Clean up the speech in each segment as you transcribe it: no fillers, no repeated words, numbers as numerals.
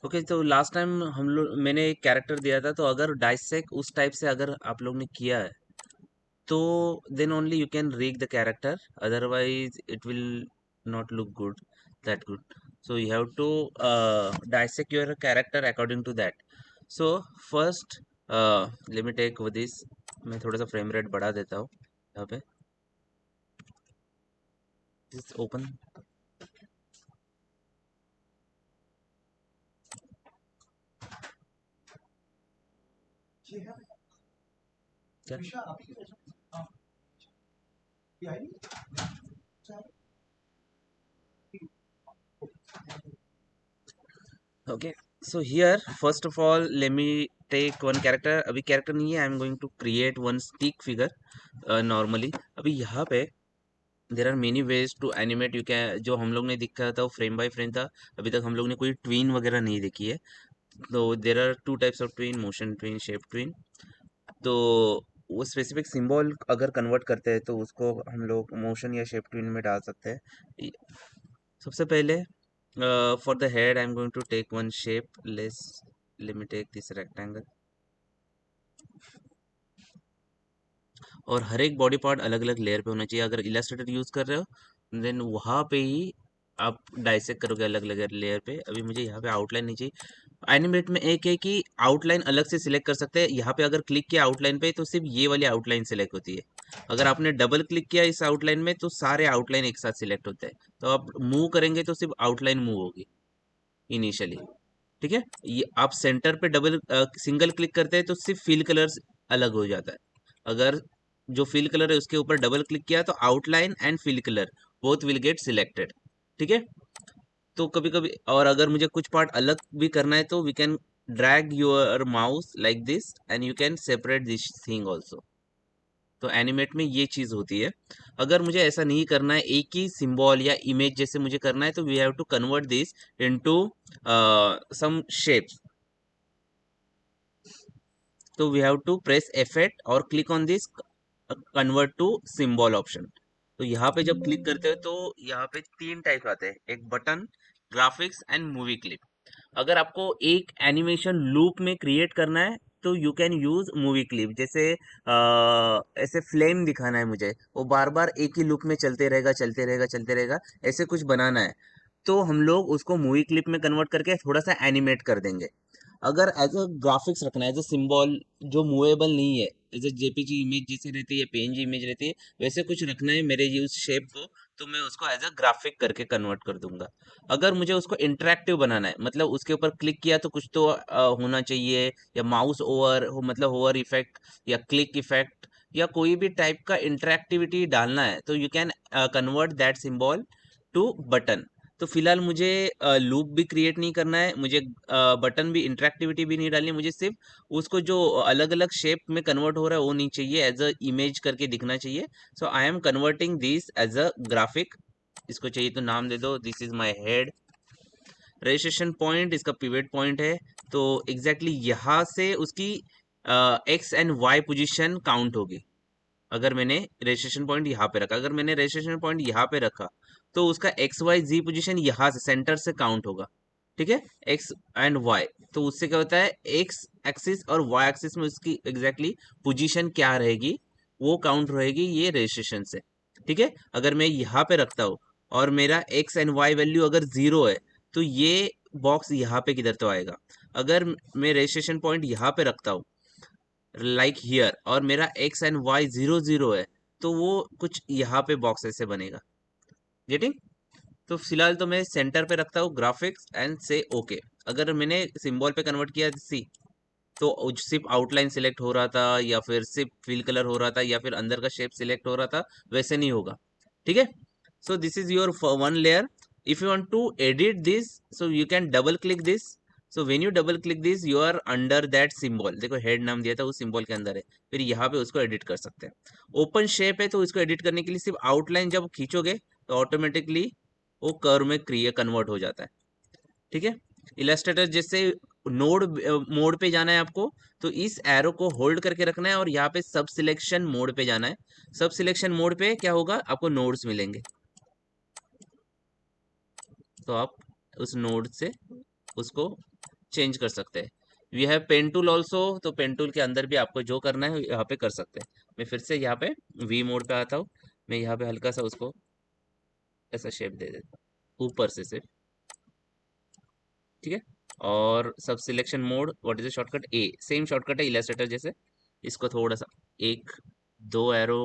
Okay, तो last time हम लोग मैंने एक कैरेक्टर दिया था, तो अगर डाइसेक उस टाइप से अगर आप लोग ने किया है तो then only you can rig the character, otherwise it will not look good, that good. So you have to dissect your character according to that. So first let me take with this, मैं थोड़ा सा frame rate बढ़ा देता हूँ यहाँ पे, this open. क्या okay, so here first of all let me take one character, अभी कैरेक्टर नहीं है, I am going to create one stick figure normally. अभी यहाँ पे there are many ways to animate, you can, जो हम लोग ने दिखा था वो फ्रेम बाय फ्रेम था, अभी तक हम लोग ने कोई ट्वीन वगैरह नहीं देखी है। तो there are two types of tween, motion tween, shape tween. तो वो स्पेसिफिक सिंबल अगर कन्वर्ट करते हैं तो उसको हम लोग मोशन या शेप ट्वीन में डाल सकते हैं। सबसे पहले for the head I am going to take one shape, less let me take this rectangle. और हर एक बॉडी पार्ट अलग अलग लेयर पे होना चाहिए, अगर इलास्ट्रेटर यूज कर रहे हो देन वहां पे ही आप डाइसेक्ट करोगे अलग अलग लेयर पे। अभी मुझे यहाँ पे आउटलाइन नहीं चाहिए। एनिमेट में एक है कि आउटलाइन अलग से सिलेक्ट कर सकते हैं, यहाँ पे अगर क्लिक किया आउटलाइन पे तो सिर्फ ये वाली आउटलाइन सिलेक्ट होती है। अगर आपने डबल क्लिक किया इस आउटलाइन में तो सारे आउटलाइन एक साथ सिलेक्ट होते हैं। तो आप मूव करेंगे तो सिर्फ आउटलाइन मूव होगी इनिशियली। ठीक है, ये आप सेंटर पे डबल सिंगल क्लिक करते हैं तो सिर्फ फिल कलर्स अलग हो जाता है। अगर जो फिल कलर है उसके ऊपर डबल क्लिक किया तो outline and fill colour both will get selected. ठीक है, तो कभी कभी और अगर मुझे कुछ पार्ट अलग भी करना है तो we can drag your mouse like this and you can separate this thing also. तो एनिमेट में ये चीज होती है। अगर मुझे ऐसा नहीं करना है, एक ही सिंबल या इमेज जैसे मुझे करना है, तो we have to convert this into some shapes. तो we have to press F8 और click on this convert to symbol option. तो यहाँ पे जब क्लिक करते हो तो यहाँ पे तीन टाइप आते हैं, एक button, graphics and movie clip. अगर आपको एक एनिमेशन लूप में क्रिएट करना है तो you can use movie clip. जैसे ऐसे फ्लेम दिखाना है मुझे, वो बार बार एक ही लूप में चलते रहेगा चलते रहेगा चलते रहेगा, ऐसे कुछ बनाना है, तो हम लोग उसको मूवी क्लिप में कन्वर्ट करके थोड़ा सा एनिमेट कर देंगे। अगर एज अ ग्राफिक्स रखना है, एज अ सिंबल जो मूवेबल नहीं है, एज अ जेपीजी इमेज जैसे रहती है, पीएनजी इमेज रहती है, वैसे कुछ रखना है मेरे यूज शेप को, तो मैं उसको एज अ ग्राफिक करके कन्वर्ट कर दूंगा। अगर मुझे उसको इंटरेक्टिव बनाना है, मतलब उसके ऊपर क्लिक किया तो कुछ तो होना चाहिए, या माउस ओवर हो मतलब होवर इफेक्ट या क्लिक इफेक्ट या कोई भी टाइप का इंटरेक्टिविटी डालना है, तो you can convert that symbol to button. तो फिलहाल मुझे लूप भी क्रिएट नहीं करना है, मुझे बटन भी इंटरेक्टिविटी भी नहीं डालनी, मुझे सिर्फ उसको जो अलग अलग शेप में कन्वर्ट हो रहा है वो नहीं चाहिए, एज अ इमेज करके दिखना चाहिए। So I am converting this as a graphic. इसको चाहिए तो नाम दे दो, this is my head. Registration point इसका पिवट पॉइंट है, तो एग्जैक्टली यहाँ से उसकी X and Y position count होगी। अगर मैंने रजिस्ट्रेशन पॉइंट यहाँ पे रखा, अगर मैंने रजिस्ट्रेशन पॉइंट यहाँ पे रखा तो उसका एक्स वाई जी पोजीशन यहाँ से सेंटर से काउंट होगा। ठीक है, एक्स एंड वाई, तो उससे क्या होता है, एक्स एक्सिस और वाई एक्सिस में उसकी एग्जैक्टली पोजीशन क्या रहेगी वो काउंट रहेगी ये रजिस्ट्रेशन से। ठीक है, अगर मैं यहाँ पे रखता हूँ और मेरा एक्स एंड वाई वैल्यू अगर 0 है तो ये बॉक्स यहाँ पे किधर तो आएगा। अगर मैं रजिस्ट्रेशन पॉइंट यहाँ पे रखता हूँ लाइक हियर और मेरा एक्स एंड वाई 0 0 है, तो वो कुछ यहाँ पे बॉक्स ऐसे बनेगा। गेटिंग? तो फिलहाल तो मैं सेंटर पे रखता हूँ ग्राफिक्स एंड से ओके। अगर मैंने सिंबल पे कन्वर्ट किया सी, तो सिर्फ आउटलाइन सिलेक्ट हो रहा था या फिर सिर्फ फिल कलर हो रहा था या फिर अंदर का शेप सिलेक्ट हो रहा था, वैसे नहीं होगा। ठीक है, so this is your one layer. If you want to edit this, so you can double click this. So when you double click this you are under that symbol, देखो head नाम दिया था उस सिंबल के अंदर है, फिर यहाँ पे उसको एडिट कर सकते हैं। ओपन शेप है तो इसको एडिट करने के लिए सिर्फ आउटलाइन जब खींचोगे तो ऑटोमेटिकली वो कर्व में क्रिएट कन्वर्ट हो जाता है। ठीक है, इलस्ट्रेटर जैसे नोड मोड पे जाना है आपको, तो इस एरो को होल्ड करके रखना है और यहाँ पे सब सिलेक्शन मोड पे जाना है। सब सिलेक्शन मोड पे क्या होगा, आपको नोड्स मिलेंगे, तो आप उस नोड से उसको चेंज कर सकते हैं। We have pen tool also, तो पेन टूल के अंदर भी आपको जो करना है यहाँ पे कर सकते हैं। मैं फिर से यहाँ पे वी मोड पे आता हूँ। मैं यहाँ पे हल्का सा उसको ऐसा शेप दे देता हूँ ऊपर से सिर्फ, ठीक है। और सब selection mode, what is the shortcut, A, same shortcut है इलस्ट्रेटर जैसे। इसको थोड़ा सा एक दो एरो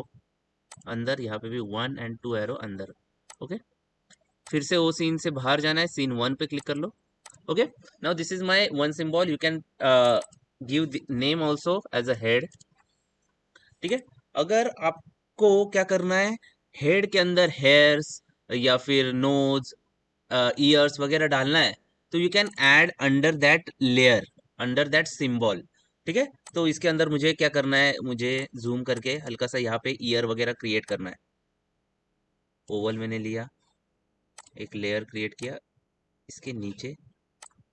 अंदर, यहाँ पे भी 1 and 2 एरो अंदर। ओके, फिर से वो सीन से बाहर जाना है, सीन 1 पे क्लिक कर लो। Okay, now this is my one symbol, you can give name also as a head, ठीक है। अगर आपको क्या करना है, हेड के अंदर हेयर्स या फिर नोज, ईयर्स वगैरह डालना है, तो you can add under that layer, under that symbol, ठीक है। तो इसके अंदर मुझे क्या करना है, मुझे जूम करके हल्का सा यहाँ पे ईयर वगैरह क्रिएट करना है। ओवल मैंने लिया, एक लेयर क्रिएट किया इसके नीचे,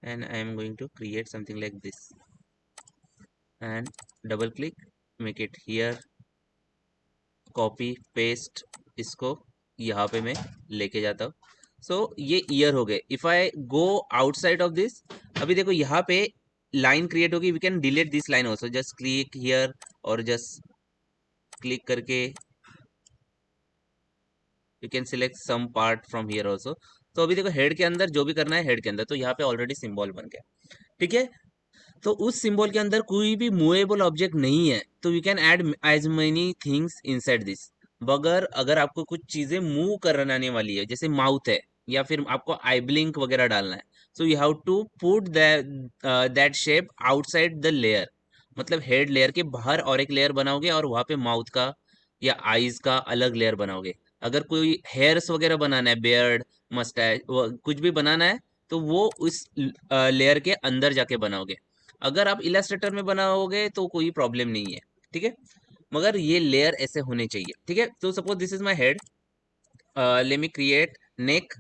and I am going to create something like this, and double click, make it here, copy paste, इसको यहाँ पे मैं लेके जाता हूँ। सो ये ईयर हो गए। If I go outside of this, अभी देखो यहाँ पे लाइन क्रिएट होगी, we can delete this line also, just click here और जस्ट क्लिक करके you can select some part from here also. तो अभी देखो हेड के अंदर जो भी करना है हेड के अंदर, तो यहाँ पे ऑलरेडी सिंबल बन गया, ठीक है। तो उस सिंबल के अंदर कोई भी मूवेबल ऑब्जेक्ट नहीं है, तो we can add as many things inside this. मगर अगर आपको कुछ चीजें मूव कराने वाली है, जैसे माउथ है या फिर आपको आई ब्लिंक वगैरह डालना है, so you have to put that shape outside the layer. मतलब हेड लेयर के बाहर और एक लेयर बनाओगे और वहां पे माउथ का या आईज का अलग लेयर बनाओगे। अगर कोई हेयर्स वगैरह बनाना है, बियर्ड, मस्टैच, कुछ भी बनाना है, तो वो उस लेयर के अंदर जाके बनाओगे। अगर आप इलस्ट्रेटर में बनाओगे तो कोई प्रॉब्लम नहीं है, ठीक है। मगर ये लेयर ऐसे होने चाहिए, ठीक है। तो suppose this is my head, let me create neck.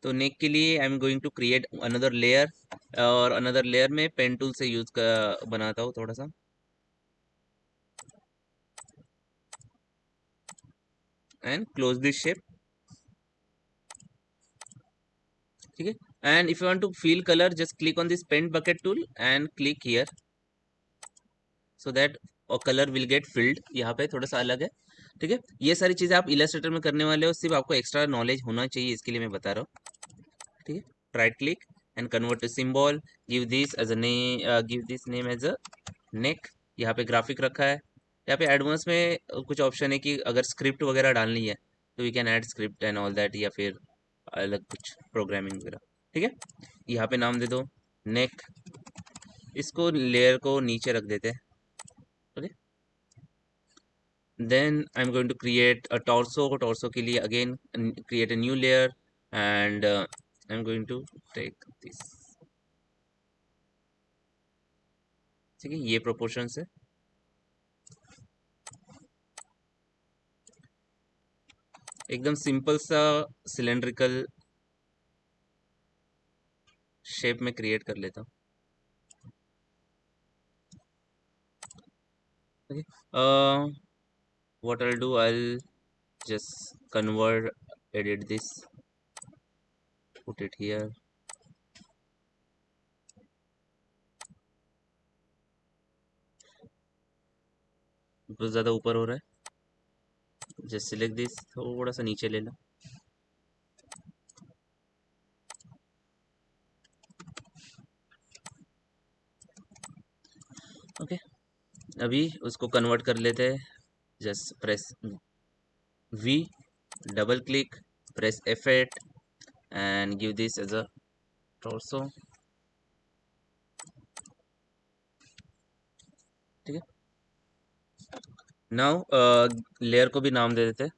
तो नेक के लिए I am going to create another layer, और अनदर लेयर में पेन टूल से यूज कर बनाता हूँ थोड़ा सा, एंड क्लोज दिस शेप, ठीक है। And if you want to fill colour, just click on this paint bucket tool and click here, so that और कलर विल गेट फिल्ड। यहाँ पे थोड़ा सा अलग है, ठीक है। ये सारी चीजें आप इलस्ट्रेटर में करने वाले हो, सिर्फ आपको एक्स्ट्रा नॉलेज होना चाहिए, इसके लिए मैं बता रहा हूँ, ठीक है। Right click and convert to symbol, give this as a name, give this name as a neck. यहाँ पे ग्राफिक रखा है। यहाँ पे एडवांस में कुछ ऑप्शन है कि अगर स्क्रिप्ट वगैरह डालनी है तो we can add script and all that, या फिर अलग कुछ प्रोग्रामिंग वगैरह, ठीक है। यहाँ पे नाम दे दो नेक, इसको लेयर को नीचे रख देते हैं, okay. Then I'm going to create a torso. Torso के लिए again create a new layer, and I'm going to take this, ठीक है। ये प्रोपोर्शन है, एकदम सिंपल सा सिलेंड्रिकल शेप में क्रिएट कर लेता हूँ, okay. What I'll do, I'll just convert, edit this, put it here, बहुत ज़्यादा ऊपर हो रहा है, जस्ट सिलेक्ट दिस, थोड़ा सा नीचे ले लो, ओके। अभी उसको कन्वर्ट कर लेते हैं, just press V, double click, press F8 and give this as a torso, ठीक है। नाउ लेयर को भी नाम दे देते हैं।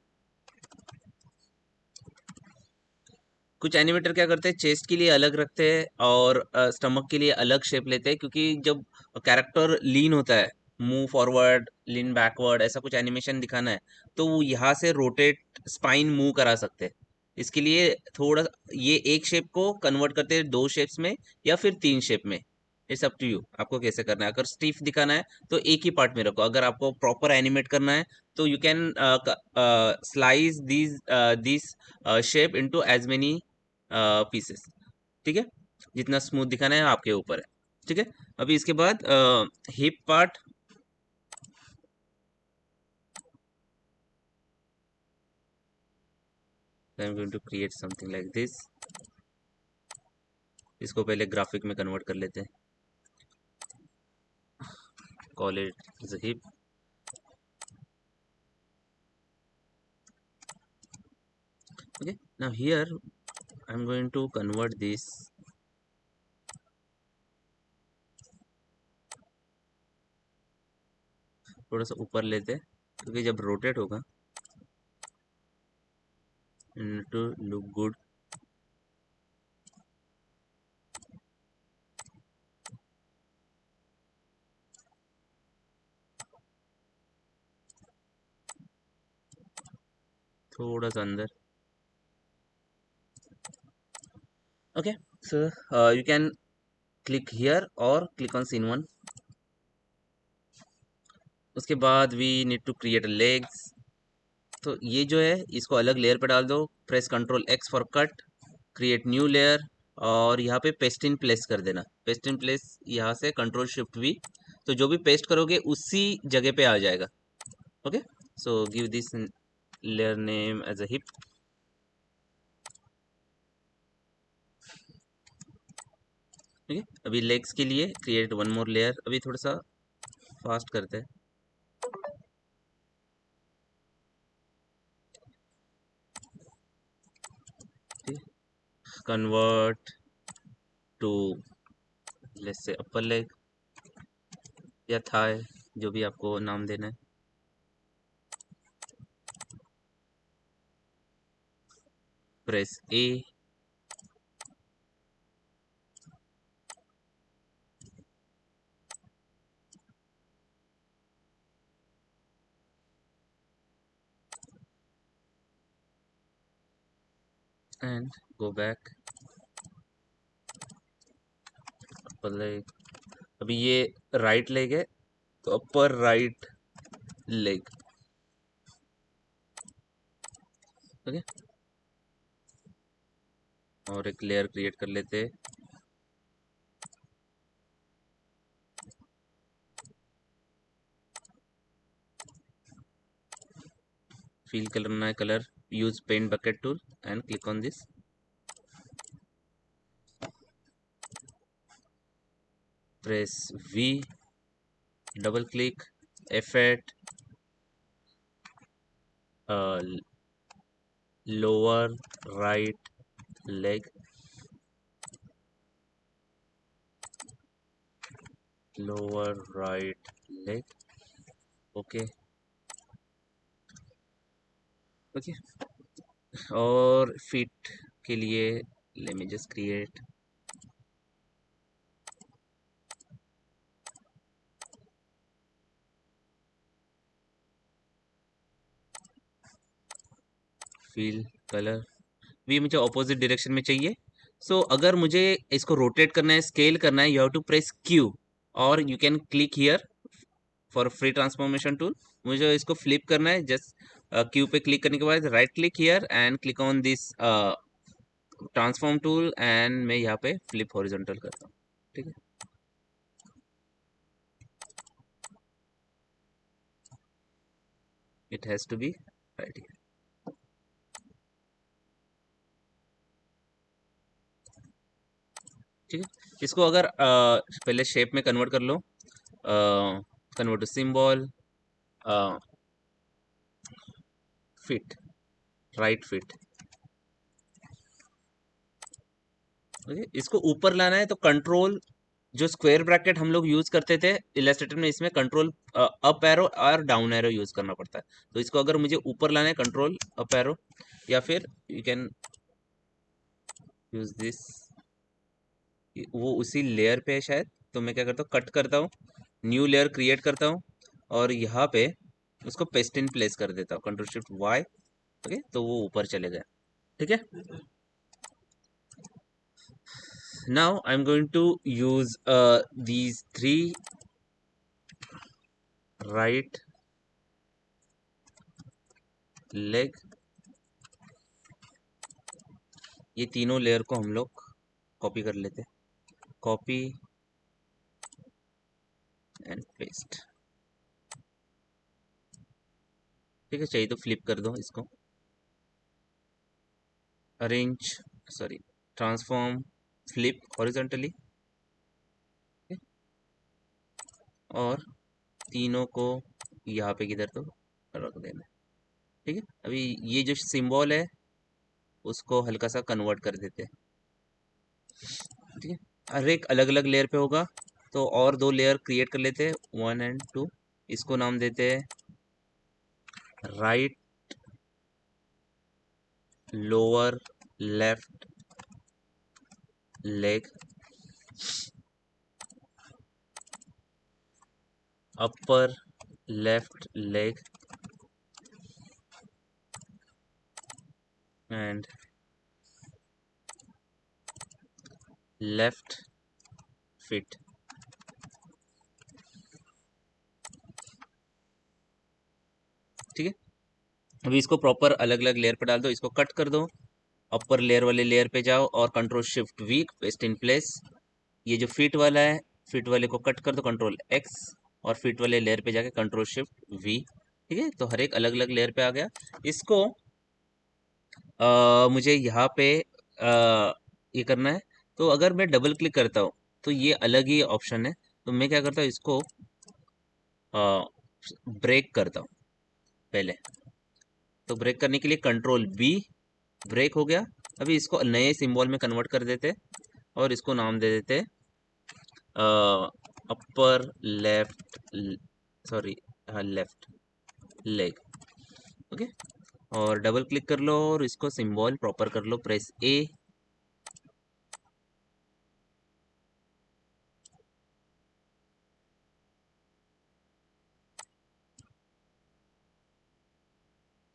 कुछ एनिमेटर क्या करते हैं, चेस्ट के लिए अलग रखते हैं और स्टमक के लिए अलग शेप लेते हैं, क्योंकि जब कैरेक्टर लीन होता है, मूव फॉरवर्ड, लीन बैकवर्ड, ऐसा कुछ एनिमेशन दिखाना है, तो वो यहाँ से रोटेट स्पाइन मूव करा सकते हैं। इसके लिए थोड़ा ये एक शेप को कन्वर्ट करते हैं दो शेप्स में या फिर तीन शेप में, इट्स अप टू यू, आपको कैसे करना है। अगर स्टिफ दिखाना है तो एक ही पार्ट में रखो, अगर आपको प्रॉपर एनिमेट करना है तो you can slice this shape into as many pieces, ठीक है। जितना स्मूथ दिखाना है आपके ऊपर है। ठीक है। अभी इसके बाद hip part, I am going to create something like this. इसको पहले ग्राफिक में कन्वर्ट कर लेते हैं, call it hip. Okay, now here I'm going to convert this, थोड़ा सा ऊपर लेते हैं क्योंकि जब रोटेट होगा टू लुक गुड। थोड़ा सा अंदर। Okay, so you can click here और क्लिक ऑन सीन वन। उसके बाद we need to create legs. तो ये जो है इसको अलग लेयर पे डाल दो, press control x for cut, create new layer, और यहाँ पे पेस्ट इन प्लेस कर देना। पेस्ट इन प्लेस यहाँ से कंट्रोल शिफ्ट वी, तो जो भी पेस्ट करोगे उसी जगह पे आ जाएगा। Okay, so give this layer name as a hip. ठीक है, अभी लेग्स के लिए क्रिएट वन मोर लेयर। अभी थोड़ा सा फास्ट करते हैं। Convert to let's say upper leg या थाई, जो भी आपको नाम देना है। Press A, and go back upper leg. अभी ये राइट लेग है तो अपर राइट लेग। ओके, और एक लेयर क्रिएट कर लेते हैं। फील करना है colour, use paint bucket tool and click on this. Press V, double click, effect, lower right leg, lower right leg. Okay okay, और फीट के लिए let me just create fill colour. भी मुझे ऑपोजिट डायरेक्शन में चाहिए। सो अगर मुझे इसको रोटेट करना है, स्केल करना है, you have to press Q, और you can click here for free transformation tool. मुझे इसको फ्लिप करना है, जस्ट क्यू पे क्लिक करने के बाद right click here and click on this transform tool, and मैं यहाँ पे फ्लिप हॉरिजॉन्टल करता हूँ। ठीक है, it has to be right here. ठीक है, इसको अगर पहले शेप में कन्वर्ट कर लो, convert to symbol, fit, right fit. Okay, इसको ऊपर लाना है तो कंट्रोल, जो स्क्वायर ब्रैकेट हम लोग यूज करते थे इलस्ट्रेटर में, इसमें कंट्रोल अप एरो और डाउन एरो यूज करना पड़ता है। तो इसको अगर मुझे ऊपर लाना है, कंट्रोल अप एरो, या फिर यू कैन यूज दिस। वो उसी लेयर पे है शायद, तो मैं क्या करता हूँ, कट करता हूँ, न्यू लेयर क्रिएट करता हूँ, और यहाँ पे उसको पेस्ट इन प्लेस कर देता हूँ, कंट्रोल शिफ्ट वाई। ओके, तो वो ऊपर चले गए। ठीक है, now I'm going to use these three right leg, ये तीनों लेयर को हम लोग कॉपी कर लेते हैं। Copy, and paste. ठीक है, चाहिए तो फ्लिप कर दो इसको, arrange, sorry, transform, flip horizontally, और तीनों को यहाँ पे किधर तो रख देना। ठीक है, अभी ये जो सिंबल है उसको हल्का सा कन्वर्ट कर देते हैं। ठीक है, हर एक अलग अलग लेयर पे होगा, तो और दो लेयर क्रिएट कर लेते हैं, 1 और 2। इसको नाम देते हैं right lower left leg, upper left leg, and left fit. ठीक है, अभी इसको प्रॉपर अलग अलग लेयर पे डाल दो, इसको कट कर दो, अपर लेयर वाले लेयर पे जाओ और control shift we, paste in place. ये जो फिट वाला है, फिट वाले को कट कर दो, कंट्रोल एक्स, और फिट वाले लेयर पे जाके कंट्रोल शिफ्ट वी। ठीक है, तो हर एक अलग अलग लेयर पे आ गया। इसको मुझे यहाँ पे ये करना है, तो अगर मैं डबल क्लिक करता हूँ तो ये अलग ही ऑप्शन है, तो मैं क्या करता हूँ, इसको ब्रेक करता हूँ पहले। तो ब्रेक करने के लिए कंट्रोल बी, ब्रेक हो गया। अभी इसको नए सिंबल में कन्वर्ट कर देते, और इसको नाम दे देते अपर लेफ्ट, सॉरी, हाँ, लेफ्ट लेग। ओके, और डबल क्लिक कर लो और इसको सिंबल प्रॉपर कर लो, प्रेस ए।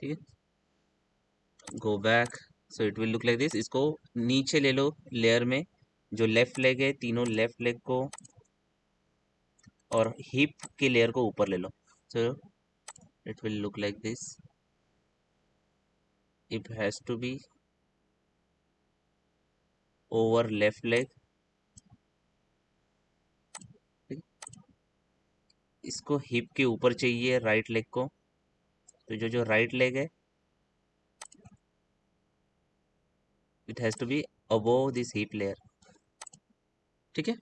ठीक है, go back, so it will look like this. इसको नीचे ले लो लेयर में, जो लेफ्ट लेग है, तीनों लेफ्ट लेग को, और हिप के लेयर को ऊपर ले लो, so it will look like this. It has to be over left leg. इसको हिप के ऊपर चाहिए राइट लेग को, तो जो जो राइट लेग है, it has to be above this hip layer. ठीक है,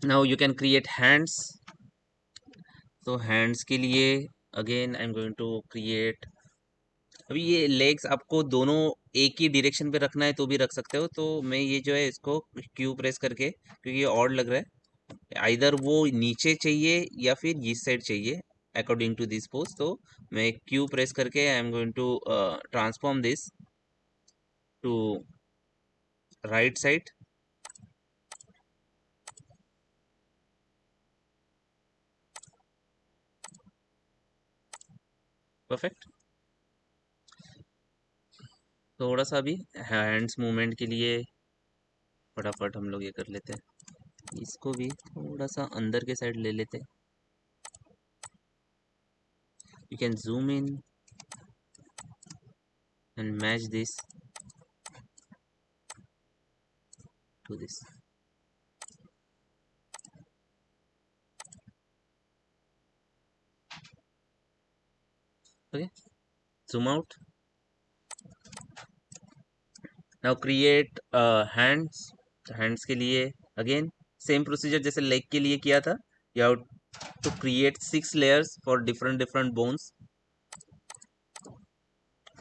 now you can create hands. तो हैंड्स के लिए again I am going to create, अभी ये लेग्स आपको दोनों एक ही डायरेक्शन पे रखना है तो भी रख सकते हो, तो मैं ये जो है इसको क्यू प्रेस करके, क्योंकि ये ऑड लग रहा है, आइदर वो नीचे चाहिए या फिर इस साइड चाहिए अकॉर्डिंग टू दिस पोज, तो मैं क्यू प्रेस करके I am going to transform this to right side. Perfect. थोड़ा सा भी हैंड्स मूवमेंट के लिए फटाफट हम लोग ये कर लेते हैं, इसको भी थोड़ा सा अंदर के साइड ले लेते हैं। You can zoom in and match this to this. Okay, zoom out, now create hands। Hands के लिए अगेन सेम प्रोसीजर जैसे लेग के लिए किया था, you have to create 6 layers for different different bones।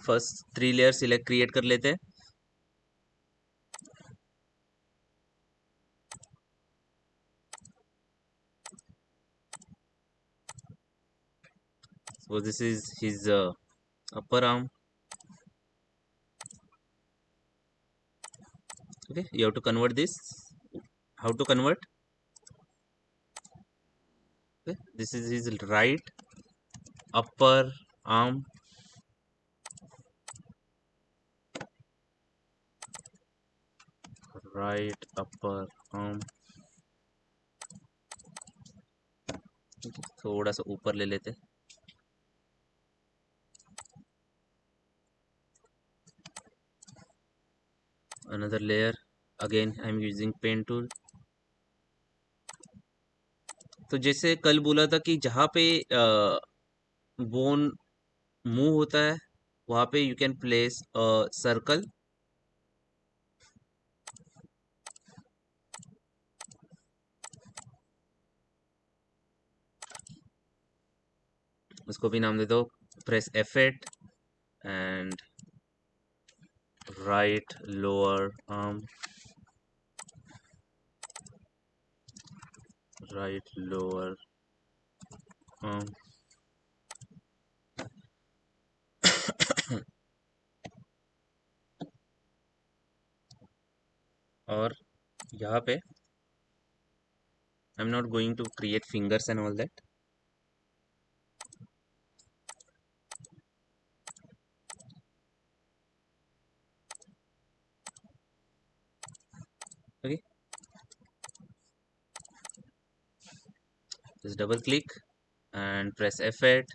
First 3 layer select create कर लेते हैं, so this is his upper arm। Okay, you have to convert this, how to convert, okay, this is his right upper arm, right upper arm। okay, थोड़ा सा ऊपर ले लेते हैं, another layer, again I am using pen tool, तो जैसे कल बोला था कि जहाँ पे बोन मूव होता है वहां पे you can place a circle. उसको भी नाम दे दो press F8 and right lower arm, right lower arm. और यहाँ पे I am not going to create fingers and all that. Okay, just double click and press F8,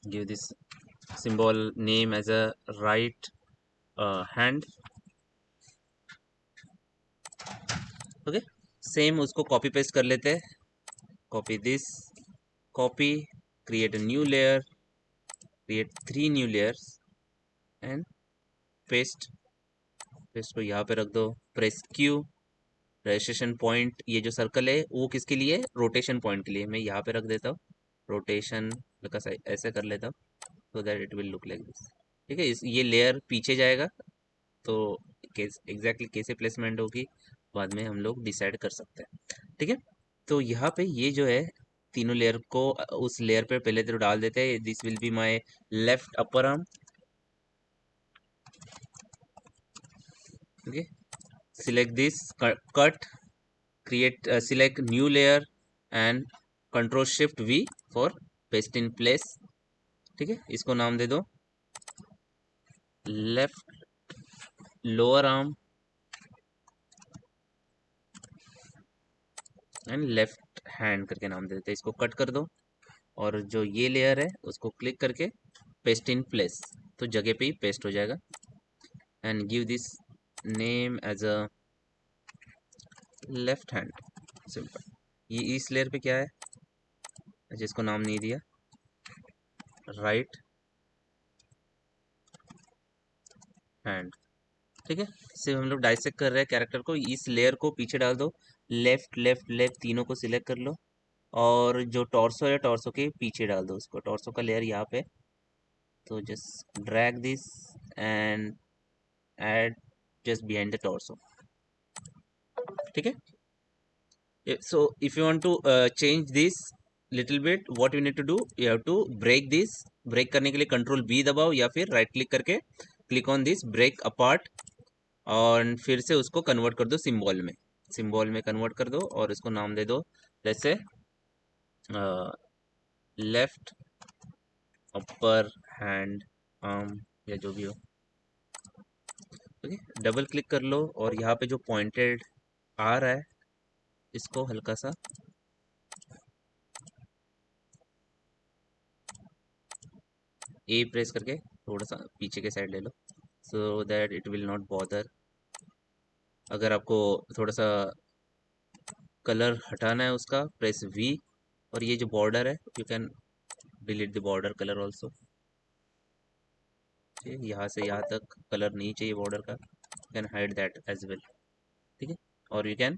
give this symbol name as a right hand। Okay, same उसको copy paste कर लेते हैं। Copy this, copy, create a new layer, create 3 new layers and paste। Paste को यहाँ पे रख दो, press Q। Registration point, ये जो सर्कल है वो किसके लिए, रोटेशन पॉइंट के लिए। मैं यहाँ पे रख देता हूँ रोटेशन का ऐसे कर लेता हूँ, सो that it will look like this. ठीक है, इस ये लेयर पीछे जाएगा तो एग्जैक्टली कैसे प्लेसमेंट होगी बाद में हम लोग डिसाइड कर सकते हैं। ठीक है, तो यहाँ पे ये जो है तीनों लेयर को उस लेयर पे पहले तो डाल देते हैं। This will be my left upper arm. Okay, select this, cut, create select new layer and control shift V for paste in place। ठीक है, इसको नाम दे दो left lower arm and left hand करके नाम दे देते हैं। इसको कट कर दो और जो ये लेयर है उसको क्लिक करके पेस्ट इन प्लेस, तो जगह पे ही पेस्ट हो जाएगा। And give this name as a left hand, simple. ये इस लेयर पे क्या है जिसको नाम नहीं दिया, राइट हैंड। ठीक है, सिर्फ हम लोग डाइसेक्ट कर रहे हैं कैरेक्टर को। इस लेयर को पीछे डाल दो, लेफ्ट लेफ्ट लेफ्ट तीनों को सिलेक्ट कर लो और जो टॉर्सो है टॉर्सो के पीछे डाल दो उसको, टॉर्सो का लेयर यहाँ पे। तो just drag this and add just behind the torso. ठीक है, so if you want to change this little bit, what you need to do, you have to break this। Break करने के लिए control B दबाओ या फिर right click करके click on this break apart और फिर से उसको कन्वर्ट कर दो सिंबल में। सिंबल में कन्वर्ट कर दो और इसको नाम दे दो जैसे लेफ्ट अपर हैंड आर्म या जो भी हो। ओके, डबल क्लिक कर लो और यहाँ पे जो पॉइंटेड आ रहा है इसको हल्का सा ए प्रेस करके थोड़ा सा पीछे के साइड ले लो, so that it will not bother. अगर आपको थोड़ा सा कलर हटाना है उसका, प्रेस वी। और ये जो बॉर्डर है you can delete the border colour also. ठीक है, यहाँ से यहाँ तक कलर नहीं चाहिए बॉर्डर का, you can hide that as well. ठीक है, और you can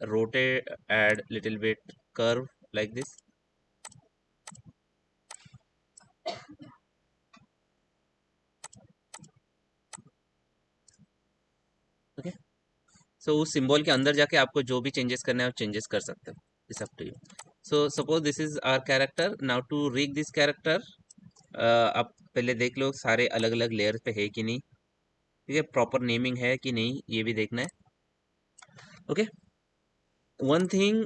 rotate add little bit curve like this. Okay, so उस सिंबल के अंदर जाके आपको जो भी चेंजेस करना है आप चेंजेस कर सकते हो, it's up to you. So suppose this is our character, now to rig this character आप पहले देख लो सारे अलग अलग लेयर पे है कि नहीं। ठीक है, प्रॉपर नेमिंग है कि नहीं ये भी देखना है। Okay, one thing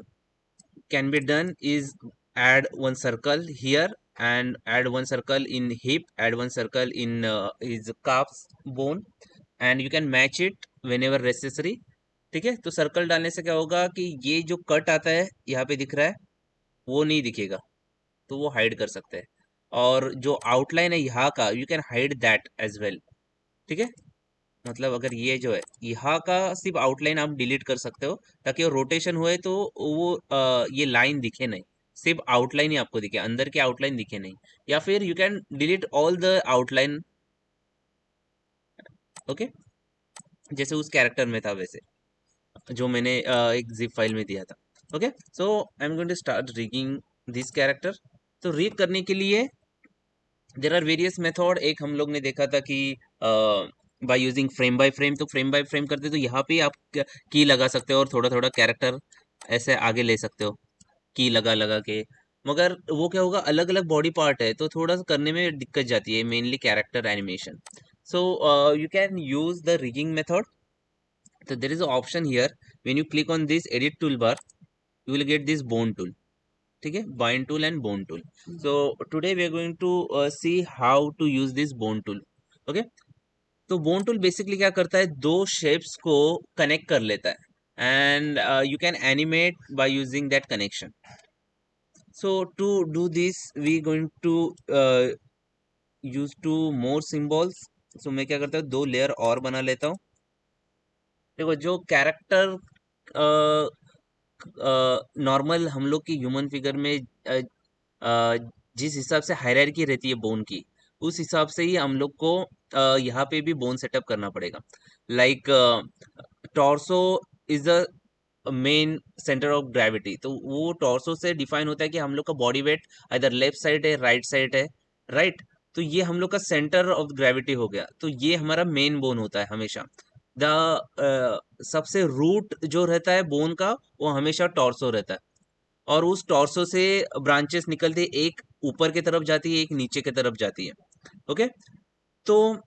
can be done is add one circle here and add one circle in hip, add one circle in his calves bone and you can match it whenever necessary। ठीक है, तो circle डालने से क्या होगा कि ये जो कट आता है यहाँ पे दिख रहा है वो नहीं दिखेगा, तो वो हाइड कर सकते हैं। और जो आउटलाइन है यहाँ का you can hide that as well. ठीक है, मतलब अगर ये जो है यहाँ का सिर्फ आउटलाइन आप डिलीट कर सकते हो, ताकि वो रोटेशन हुए तो वो ये लाइन दिखे नहीं, सिर्फ आउटलाइन ही आपको दिखे, अंदर के आउटलाइन दिखे नहीं। या फिर you can delete all the outline. Okay, जैसे उस कैरेक्टर में था वैसे, जो मैंने एक जिप फाइल में दिया था। Okay, so I am going to start rigging this character. तो रीग करने के लिए देर आर वेरियस मेथड। एक हम लोग ने देखा था कि by using frame by frame, तो फ्रेम बाय फ्रेम करते तो यहाँ पे आप की लगा सकते हो और थोड़ा थोड़ा कैरेक्टर ऐसे आगे ले सकते हो की लगा लगा के। मगर वो क्या होगा, अलग अलग बॉडी पार्ट है तो थोड़ा सा करने में दिक्कत जाती है, mainly character animation. So you can use the rigging method. So there is an option here. When you click on this edit toolbar, you will get this bone tool. ठीक है, bind tool and bone tool. So today we are going to see how to use this bone tool. Okay. तो bone tool basically क्या करता है, दो shapes को connect कर लेता है, and you can animate by using that connection. So to do this we going to use two more symbols. So मैं क्या करता हूँ, दो लेयर और बना लेता हूँ। देखो जो कैरेक्टर नॉर्मल हम लोग की ह्यूमन फिगर में अ, जिस हिसाब से हायरार्की रहती है बोन की, उस हिसाब से ही हम लोग को यहाँ पे भी बोन सेटअप करना पड़ेगा। Like torso is the main centre of gravity, तो वो टॉर्सो से डिफाइन होता है कि हम लोग का बॉडी वेट इधर लेफ्ट साइड है राइट साइड है, राइट। तो ये हम लोग का सेंटर ऑफ ग्रेविटी हो गया, तो ये हमारा मेन बोन होता है हमेशा। द सबसे रूट जो रहता है बोन का, वो हमेशा टॉर्सो रहता है। और उस टॉर्सो से ब्रांचेस निकलते, एक ऊपर की तरफ जाती है, एक नीचे की तरफ जाती है। ओके, तो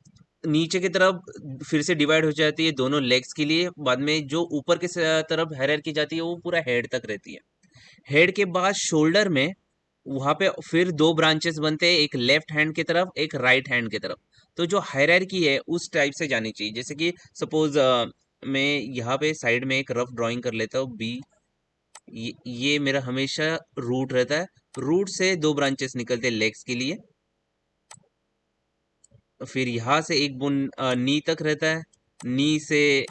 नीचे की तरफ फिर से डिवाइड हो जाती है दोनों लेग्स के लिए, बाद में जो ऊपर की तरफ हायरार्की जाती है वो पूरा हेड तक रहती है। हेड के बाद शोल्डर में वहां पे फिर दो ब्रांचेस बनते हैं, एक लेफ्ट हैंड की तरफ एक राइट हैंड की तरफ। तो जो हायरार्की है उस टाइप से जानी चाहिए। जैसे कि सपोज मैं यहाँ पे साइड में एक रफ ड्राइंग कर लेता हूँ बी। ये मेरा हमेशा रूट रहता है, रूट से दो ब्रांचेस निकलते हैं लेग्स के लिए। फिर यहाँ से एक बुन नी तक रहता है, नी से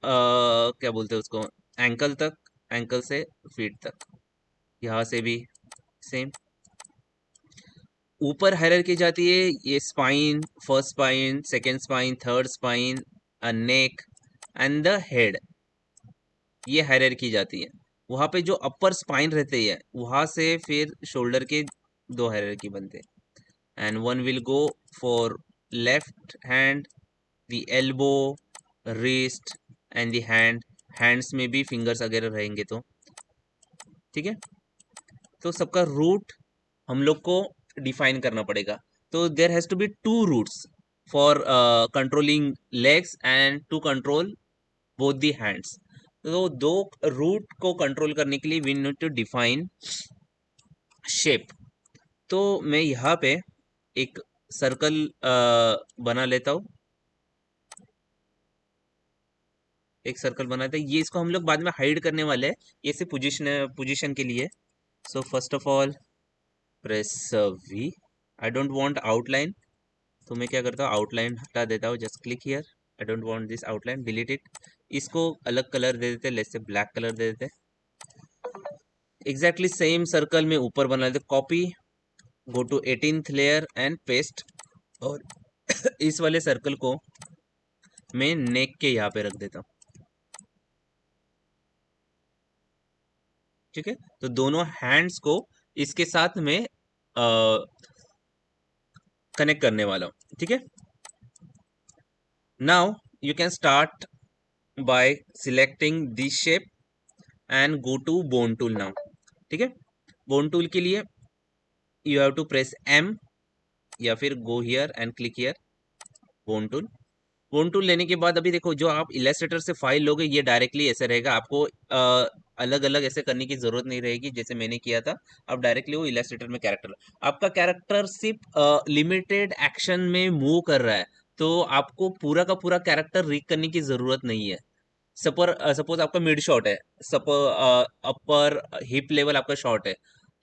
क्या बोलते हैं उसको, एंकल तक, एंकल से फीट तक। यहाँ से भी सेम। ऊपर हायरार्की जाती है, ये spine, first spine, second spine, third spine, neck and the head, ये हायरार्की जाती है। वहां पे जो अपर स्पाइन रहते हैं वहां से फिर शोल्डर के दो हायरार्की बनते हैं। And one will go for left hand, the elbow, wrist and the hand. Hands में भी फिंगर्स वगैरह रहेंगे तो ठीक है। तो सबका रूट हम लोग को डिफाइन करना पड़ेगा। तो there has to be two roots for controlling legs and to control both the hands. तो दो रूट को कंट्रोल करने के लिए we need to define shape. तो मैं यहाँ पे एक सर्कल बना लेता हूँ, एक सर्कल बनाते हैं। ये इसको हम लोग बाद में हाइड करने वाले हैं, ये सिर्फ पोजीशन के लिए। So first of all press V. I don't want outline, तो मैं क्या करता हूँ, आउटलाइन हटा देता हूँ, just click here. I don't want this outline, delete it. इसको अलग कलर दे देते, लेट्स से ब्लैक कलर दे देते। एग्जैक्टली सेम सर्कल में ऊपर बना लेते, copy, go to 18th layer and paste. और इस वाले सर्कल को मैं नेक के यहाँ पे रख देता हूँ। ठीक है, तो दोनों हैंड्स को इसके साथ में कनेक्ट करने वाला हूँ। ठीक है, now you can start by selecting this shape and go to bone tool now. ठीक है, बोन टूल के लिए you have to press M या फिर go here and click here bone tool. Bone tool लेने के बाद अभी देखो, जो आप इलस्ट्रेटर से फाइल लोगे ये डायरेक्टली ऐसे रहेगा, आपको अलग अलग ऐसे करने की जरूरत नहीं रहेगी जैसे मैंने किया था। अब डायरेक्टली वो इलस्ट्रेटर में कैरेक्टर, आपका कैरेक्टर सिर्फ लिमिटेड एक्शन में मूव कर रहा है, तो आपको पूरा का पूरा कैरेक्टर रीड करने की जरूरत नहीं है। सपोज आपका मिड शॉट है, सपोज अपर हिप लेवल आपका शॉट है,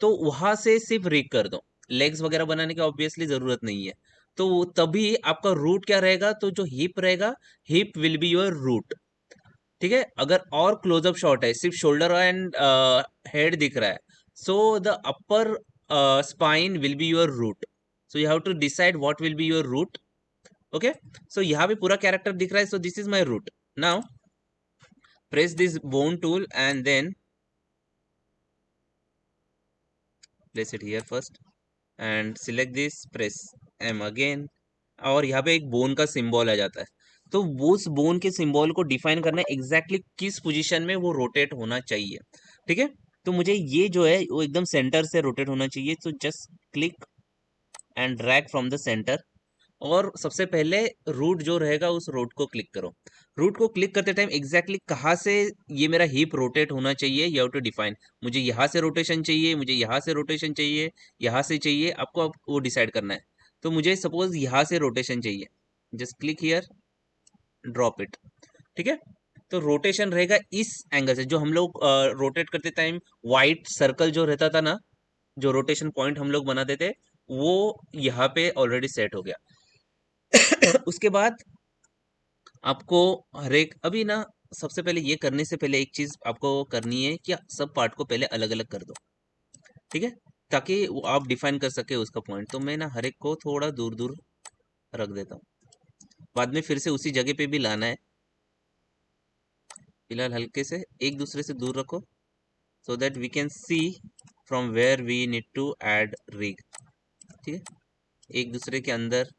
तो वहां से सिर्फ रीड कर दो, लेग्स वगैरह बनाने की ऑब्वियसली जरूरत नहीं है। तो तभी आपका रूट क्या रहेगा, तो जो हिप रहेगा, hip will be your root. ठीक है, अगर और क्लोजअप शॉट है, सिर्फ शोल्डर एंड हेड दिख रहा है, so the upper spine will be your root. So you have to decide what will be your root. Okay, so यहाँ पे पूरा कैरेक्टर दिख रहा है, so this is my root. Now press this bone tool and then place it here first and select this, press M again, और यहाँ पे एक बोन का सिंबल आ जाता है। तो वो उस बोन के सिंबल को डिफाइन करना है एग्जैक्टली किस पोजीशन में वो रोटेट होना चाहिए। ठीक है, तो मुझे ये जो है वो एकदम सेंटर से रोटेट होना चाहिए, तो just click and drag from the centre. और सबसे पहले रूट जो रहेगा उस रूट को क्लिक करो। रूट को क्लिक करते टाइम एग्जैक्टली कहाँ से ये मेरा हिप रोटेट होना चाहिए, यू हैव टू डिफाइन। मुझे यहाँ से रोटेशन चाहिए, मुझे यहाँ से रोटेशन चाहिए, यहाँ से चाहिए, आपको अब वो डिसाइड करना है। तो मुझे सपोज यहाँ से रोटेशन चाहिए, just click here, drop it. ठीक है, तो रोटेशन रहेगा इस एंगल से। जो हम लोग रोटेट करते टाइम वाइट सर्कल जो रहता था ना, जो रोटेशन पॉइंट हम लोग बनाते थे, वो यहाँ पे ऑलरेडी सेट हो गया। उसके बाद आपको हर एक अभी ना, सबसे पहले ये करने से पहले एक चीज आपको करनी है कि सब पार्ट को पहले अलग अलग कर दो। ठीक है, ताकि आप डिफाइन कर सके उसका पॉइंट। तो मैं ना हर एक को थोड़ा दूर दूर रख देता हूँ, बाद में फिर से उसी जगह पे भी लाना है। फिलहाल हल्के से एक दूसरे से दूर रखो, so that we can see from where we need to add rig. ठीक है, एक दूसरे के अंदर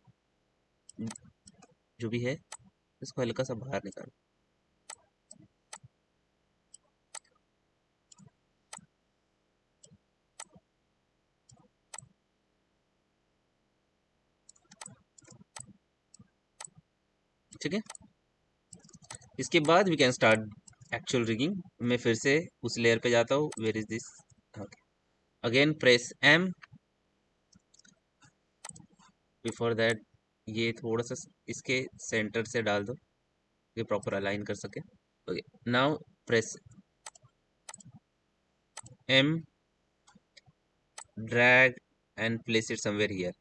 जो भी है इसको हल्का सा बाहर निकालो। ठीक है, इसके बाद we can start actual rigging. मैं फिर से उस लेयर पे जाता हूँ, where is this, again press M. Before that ये थोड़ा सा इसके सेंटर से डाल दो, ये प्रॉपर अलाइन कर सके। Okay, now press M, drag and place it somewhere here.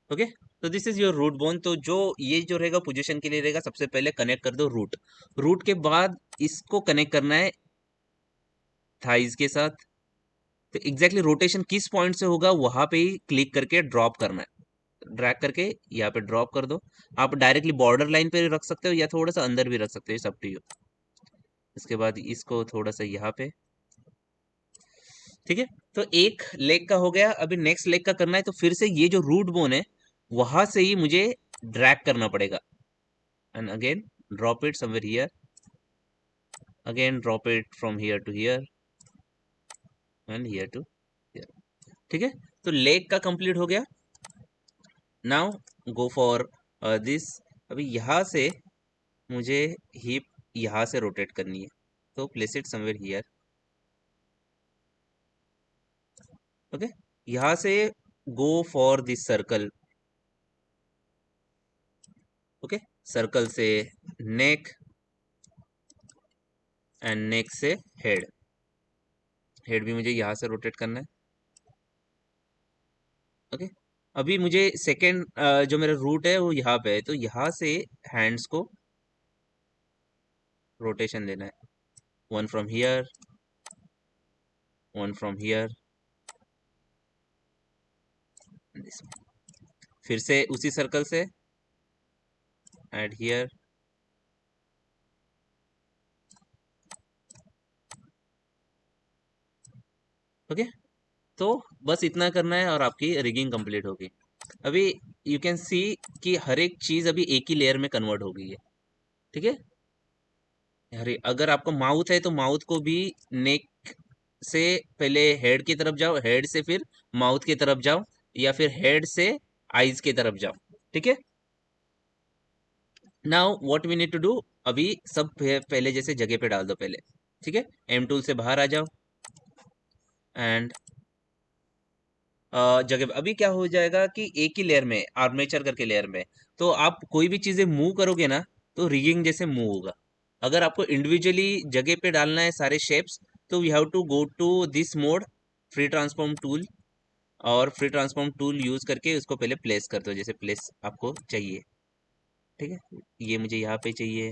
Okay, तो this is your root bone. तो जो ये जो रहेगा पोजीशन के लिए रहेगा, सबसे पहले कनेक्ट कर दो रूट। रूट के बाद इसको कनेक्ट करना है थाइज के साथ। तो एग्जैक्टली रोटेशन किस पॉइंट से होगा वहां पे ही क्लिक करके ड्रॉप करना है, ड्रैग करके यहाँ पे ड्रॉप कर दो। आप डायरेक्टली बॉर्डर लाइन पे रख सकते हो या थोड़ा सा अंदर भी रख सकते हो, सब टू यू। इसके बाद इसको थोड़ा सा यहाँ पे। ठीक है, तो एक लेग का हो गया। अभी नेक्स्ट लेग का करना है, तो फिर से ये जो रूट बोन है वहां से ही मुझे ड्रैग करना पड़ेगा, and again drop it somewhere here, again drop it from here to here and here to here. ठीक है, तो लेग का कंप्लीट हो गया। Now go for this. अभी यहाँ से मुझे हिप यहाँ से रोटेट करनी है, तो place it somewhere here. Okay, यहाँ से गो for this circle. Okay, circle से नेक, एंड नेक से हेड। हेड भी मुझे यहाँ से रोटेट करना है। ओके, अभी मुझे सेकेंड जो मेरा रूट है वो यहाँ पे है, तो यहाँ से हैंड्स को रोटेशन देना है। One from here, one from here, फिर से उसी सर्कल से एड हियर। ओके, तो बस इतना करना है और आपकी रिगिंग कंप्लीट होगी। अभी यू कैन सी कि हर एक चीज अभी एक ही लेयर में कन्वर्ट हो गई है। ठीक है, अरे अगर आपको माउथ है तो माउथ को भी नेक से पहले हेड की तरफ जाओ, हेड से फिर माउथ की तरफ जाओ, या फिर हेड से आईज की तरफ जाओ। ठीक है, now what we need to do, अभी सब पहले जैसे जगह पे डाल दो पहले। ठीक है, एम टूल से बाहर आ जाओ एंड जगह अभी क्या हो जाएगा कि एक ही लेयर में, आर्मेचर करके लेयर में, तो आप कोई भी चीजें मूव करोगे ना तो रिगिंग जैसे मूव होगा। अगर आपको इंडिविजुअली जगह पे डालना है सारे शेप्स, तो we have to go to this mode, free transform tool, और फ्री ट्रांसफॉर्म टूल यूज करके उसको पहले प्लेस कर दो, जैसे प्लेस आपको चाहिए। ठीक है, ये मुझे यहाँ पे चाहिए,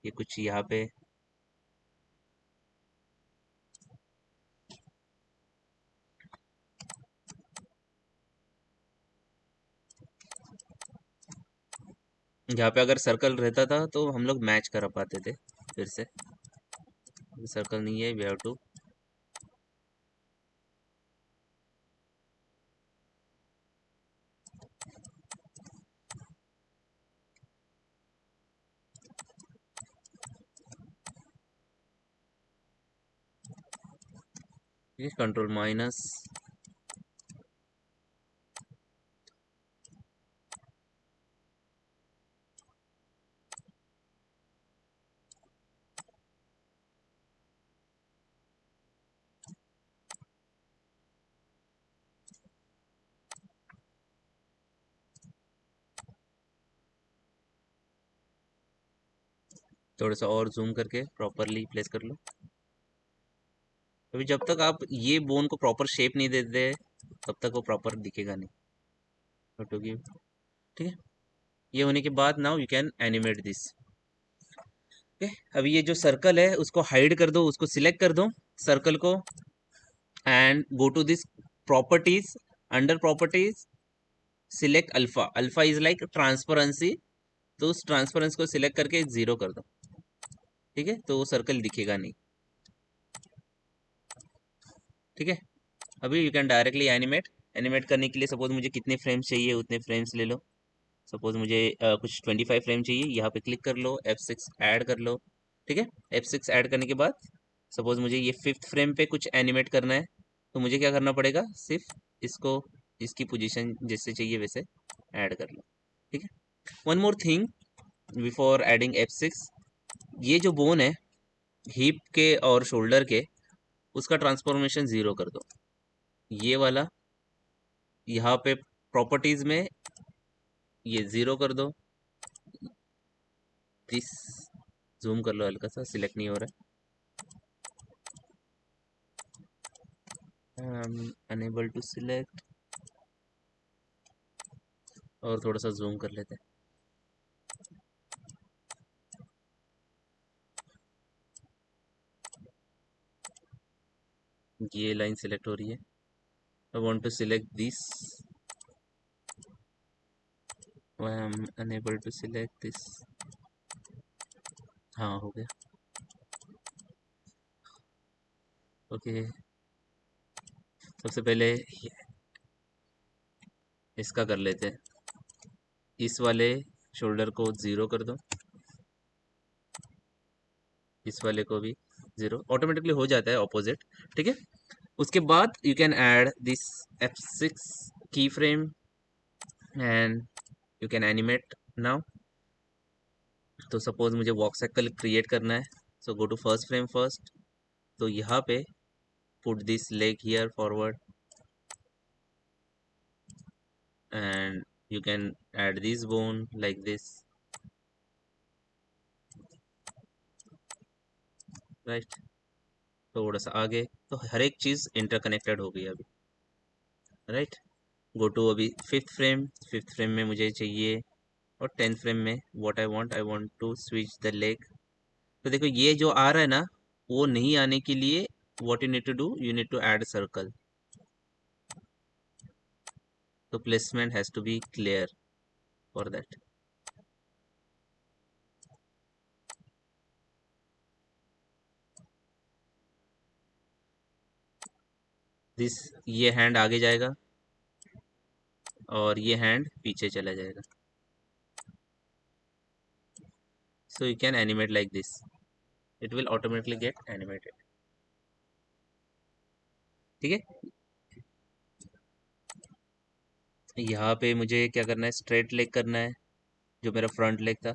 ये कुछ यहाँ पे। यहाँ पे अगर सर्कल रहता था तो हम लोग मैच कर पाते थे फिर से। सर्कल नहीं है, वी हैव टू। ठीक है, कंट्रोल माइनस। थोड़ा सा और जूम करके प्रॉपरली प्लेस कर लो। अभी जब तक आप ये बोन को प्रॉपर शेप नहीं देते तब तक वो प्रॉपर दिखेगा नहीं। फोटो की। ठीक है, ये होने के बाद now you can animate this. Okay, अभी ये जो सर्कल है उसको हाइड कर दो, उसको सिलेक्ट कर दो सर्कल को, and go to this properties. Under properties select alpha. Alpha is like transparency, तो उस ट्रांसपेरेंसी को सिलेक्ट करके जीरो कर दो। ठीक है, तो वो सर्कल दिखेगा नहीं। ठीक है, अभी you can directly animate. Animate करने के लिए सपोज मुझे कितने फ्रेम्स चाहिए उतने फ्रेम्स ले लो। सपोज मुझे कुछ 25 फ्रेम चाहिए, यहाँ पे क्लिक कर लो, F6 ऐड कर लो। ठीक है, F6 ऐड करने के बाद सपोज मुझे ये फिफ्थ फ्रेम पे कुछ एनिमेट करना है, तो मुझे क्या करना पड़ेगा, सिर्फ इसको इसकी पोजीशन जैसे चाहिए वैसे ऐड कर लो। ठीक है, one more thing before adding F6, ये जो बोन है हिप के और शोल्डर के, उसका ट्रांसफॉर्मेशन जीरो कर दो। ये वाला यहाँ पे प्रॉपर्टीज में ये जीरो कर दो। दिस जूम कर लो, हल्का सा सिलेक्ट नहीं हो रहा है, अनएबल टू सिलेक्ट। और थोड़ा सा जूम कर लेते हैं, ये लाइन सिलेक्ट हो रही है। I want to select this, I am unable to select this. हाँ, हो गया। ओके, सबसे पहले इसका कर लेते हैं, इस वाले शोल्डर को जीरो कर दो, इस वाले को भी जीरो, ऑटोमेटिकली हो जाता है ऑपोजिट। ठीक है, उसके बाद you can add this F6 की frame and you can animate now. तो सपोज मुझे वॉक सर्कल क्रिएट करना है, so go to first frame first. तो यहाँ पे put this leg here forward and you can add this bone like this, right? थोड़ा सा आगे, तो हर एक चीज इंटरकनेक्टेड हो गई अभी, राइट? गो टू अभी फिफ्थ फ्रेम। फिफ्थ फ्रेम में मुझे चाहिए, और टेंथ फ्रेम में what I want to switch the leg. तो देखो ये जो आ रहा है ना, वो नहीं आने के लिए what you need to do, you need to add circle. तो placement has to be clear for that. This, ये हैंड आगे जाएगा और ये हैंड पीछे चला जाएगा। So you can animate like this, it will automatically get animated. ठीक है, यहाँ पे मुझे क्या करना है, स्ट्रेट लेग करना है, जो मेरा फ्रंट लेग था।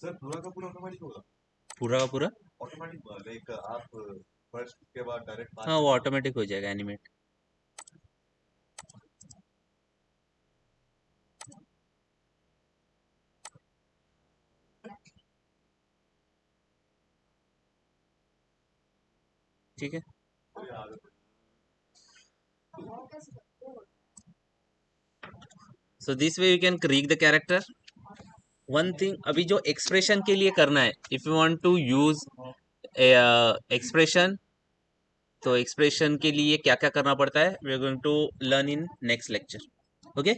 सर पूरा का पूरा ऑटोमेटिक होगा? पूरा का पूरा। ऑटोमेटिक लाइक आप फर्स्ट के बाद डायरेक्ट हाँ, वो पाँच ऑटोमेटिक हो जाएगा एनिमेट। ठीक है। So this way you can create the character. One thing अभी जो एक्सप्रेशन के लिए करना है, if you want to use expression, तो एक्सप्रेशन के लिए क्या क्या करना पड़ता है we are going to learn in next lecture. Okay.